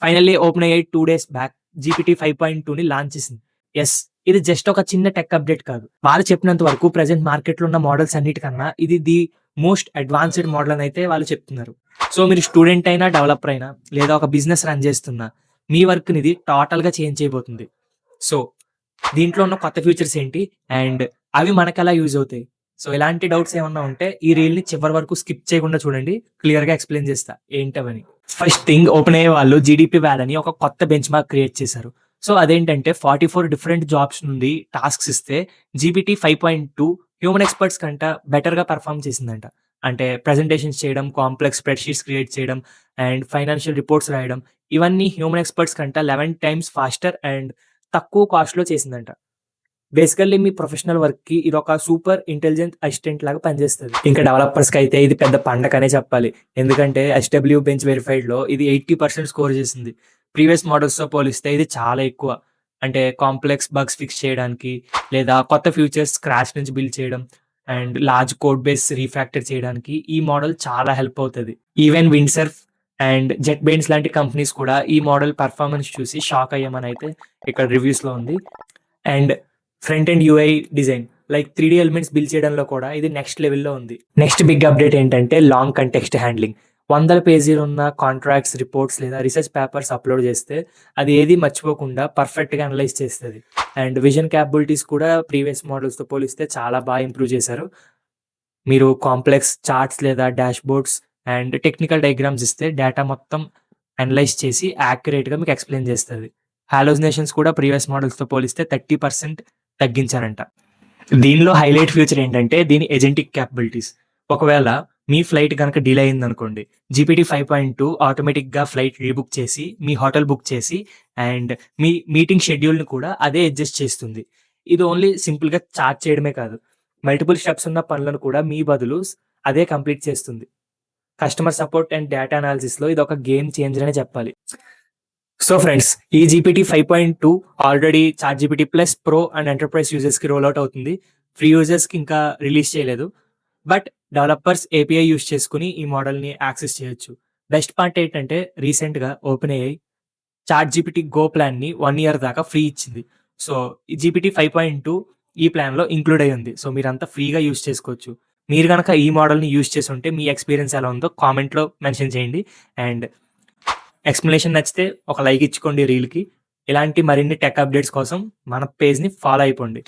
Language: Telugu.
Finally OpenAI 2 days back GPT 5.2ని లాంచ్ చేసింది. యెస్, ఇది జస్ట్ ఒక చిన్న టెక్ అప్డేట్ కాదు. వాళ్ళు చెప్పినంత వరకు ప్రెజెంట్ మార్కెట్‌లో ఉన్న మోడల్స్ అన్నిటికన్నా ఇది ది మోస్ట్ అడ్వాన్స్డ్ మోడల్ అని అయితే వాళ్ళు చెప్తున్నారు. సో మీరు స్టూడెంట్ అయినా, డెవలపర్ అయినా లేదా ఒక బిజినెస్ రన్ చేస్తున్నా మీ వర్క్‌ని ఇది టోటల్‌గా చేంజ్ చేయబోతుంది. సో దీంట్లో ఉన్న కొత్త ఫీచర్స్ ఏంటి అండ్ అవి మనకెలా యూజ్ అవుతాయి? సో ఇలాంటి డౌట్స్ ఏమన్నా ఉంటే ఈ రీల్‌ని చివరి వరకు స్కిప్ చేయకుండా చూడండి. క్లియర్‌గా ఎక్స్‌ప్లెయిన్ చేస్తా ఏంటవని. ఫస్ట్ థింగ్ ఓపెన్ఏఐ వాళ్ళు జీడీపీ వాల్ అని ఒక కొత్త బెంచ్ మార్క్ క్రియేట్ చేశారు. సో అదేంటంటే 44 డిఫరెంట్ జాబ్స్ నుండి టాస్క్స్ ఇస్తే జీపీటీ 5.2 హ్యూమన్ ఎక్స్‌పర్ట్స్ కంట బెటర్‌గా పెర్ఫార్మ్ చేసిందంట. అంటే ప్రెజెంటేషన్స్ చేయడం, కాంప్లెక్స్ స్ప్రెడ్‌షీట్స్ క్రియేట్ చేయడం అండ్ ఫైనాన్షియల్ రిపోర్ట్స్ రాయడం ఇవన్నీ హ్యూమన్ ఎక్స్‌పర్ట్స్ కంట 11 టైమ్స్ ఫాస్టర్ అండ్ తక్కువ కాస్ట్‌లో చేసిందంట. బేసికల్లీ మీ ప్రొఫెషనల్ వర్క్‌కి ఇదొక సూపర్ ఇంటెలిజెంట్ అసిస్టెంట్ లాగా పనిచేస్తది. ఇంకా డెవలపర్స్‌కైతే ఇది పెద్ద పండగనే చెప్పాలి. ఎందుకంటే ఎస్‌డబ్ల్యూ బెంచ్ వెరిఫైడ్‌లో ఇది 80% స్కోర్ చేసింది. ప్రీవియస్ మోడల్స్‌తో పోలిస్తే ఇది చాలా ఎక్కువ. అంటే కాంప్లెక్స్ బగ్స్ ఫిక్స్ చేయడానికి లేదా కొత్త ఫీచర్స్ స్క్రాచ్ నుంచి బిల్డ్ చేయడం అండ్ లార్జ్ కోడ్ బేస్ రీఫాక్టర్ చేయడానికి ఈ మోడల్ చాలా హెల్ప్ అవుతది. ఈవెన్ విండ్సర్ఫ్ అండ్ జెట్ బెయిన్స్ లాంటి కంపెనీస్ కూడా ఈ మోడల్ పెర్ఫార్మన్స్ చూసి షాక్ అయ్యామని అయితే ఇక్కడ రివ్యూస్‌లో ఉంది. And front end UI design like 3D elements build చేయడంలో కూడా ఇది నెక్స్ట్ లెవెల్‌లో ఉంది. నెక్స్ట్ బిగ్ అప్డేట్ ఏంటంటే లాంగ్ కంటెక్స్ట్ హ్యాండ్లింగ్. వందల పేజీలు ఉన్న కాంట్రాక్ట్స్, రిపోర్ట్స్ లేదా రీసెర్చ్ పేపర్స్ అప్‌లోడ్ చేస్తే అది ఏది మర్చిపోకుండా పర్ఫెక్ట్‌గా అనలైజ్ చేస్తది. అండ్ విజన్ క్యాపబిలిటీస్ కూడా ప్రీవియస్ మోడల్స్‌తో పోలిస్తే చాలా బాగా ఇంప్రూవ్ చేశారు. మీరు కాంప్లెక్స్ చార్ట్స్ లేదా డాష్‌బోర్డ్స్ అండ్ టెక్నికల్ డయాగ్రామ్స్ ఇస్తే డేటా మొత్తం అనలైజ్ చేసి యాక్యురేట్‌గా మీకు ఎక్స్‌ప్లెయిన్ చేస్తది. హాలోసినేషన్స్ కూడా ప్రీవియస్ మోడల్స్‌తో పోలిస్తే 30% తగ్గించారంట. దీనిలో హైలైట్ ఫీచర్ ఏంటంటే దీని ఏజెంటిక్ క్యాపబిలిటీస్. ఒకవేళ మీ ఫ్లైట్ గనక డిలే అయిందనుకోండి, జీపీటీ 5.2 ఆటోమేటిక్‌గా ఫ్లైట్ రీబుక్ చేసి, మీ హోటల్ బుక్ చేసి అండ్ మీ మీటింగ్ షెడ్యూల్‌ని కూడా అదే అడ్జస్ట్ చేస్తుంది. ఇది ఓన్లీ సింపుల్‌గా చాట్ చేయడమే కాదు. మల్టిపుల్ స్టెప్స్ ఉన్న పనులను కూడా మీ బదులు అదే కంప్లీట్ చేస్తుంది. కస్టమర్ సపోర్ట్ అండ్ డేటా అనాలిసిస్‌లో ఇదొక గేమ్ చేంజర్ అనే చెప్పాలి. సో ఫ్రెండ్స్, ఈ GPT 5.2 already ChatGPT plus pro and enterprise యూజర్స్‌కి రోల్ అవుట్ అవుతుంది. ఫ్రీ యూజర్స్‌కి ఇంకా రిలీజ్ చేయలేదు. బట్ డెవలపర్స్ ఏపీఐ యూజ్ చేసుకొని ఈ మోడల్‌ని యాక్సెస్ చేయొచ్చు. బెస్ట్ పార్ట్ ఏంటంటే రీసెంట్‌గా ఓపెన్ఏఐ చాట్‌జీపీటీ గో ప్లాన్‌ని 1 ఇయర్ దాకా ఫ్రీ ఇచ్చింది. సో ఈ జీపీటీ 5.2 ఈ ప్లాన్‌లో ఇంక్లూడ్ అయ్యి ఉంది. సో మీరంతా ఫ్రీగా యూజ్ చేసుకోవచ్చు. మీరు గనక ఈ మోడల్‌ని యూజ్ చేసుంటే మీ ఎక్స్‌పీరియన్స్ ఎలా ఉందో కామెంట్‌లో మెన్షన్ చేయండి. అండ్ ఎక్స్‌ప్లనేషన్ నచ్చితే ఒక లైక్ ఇచ్చుకోండి రీల్‌కి. ఇలాంటి మరిన్ని టెక్ అప్డేట్స్ కోసం మన పేజ్‌ని ఫాలో అయిపోండి.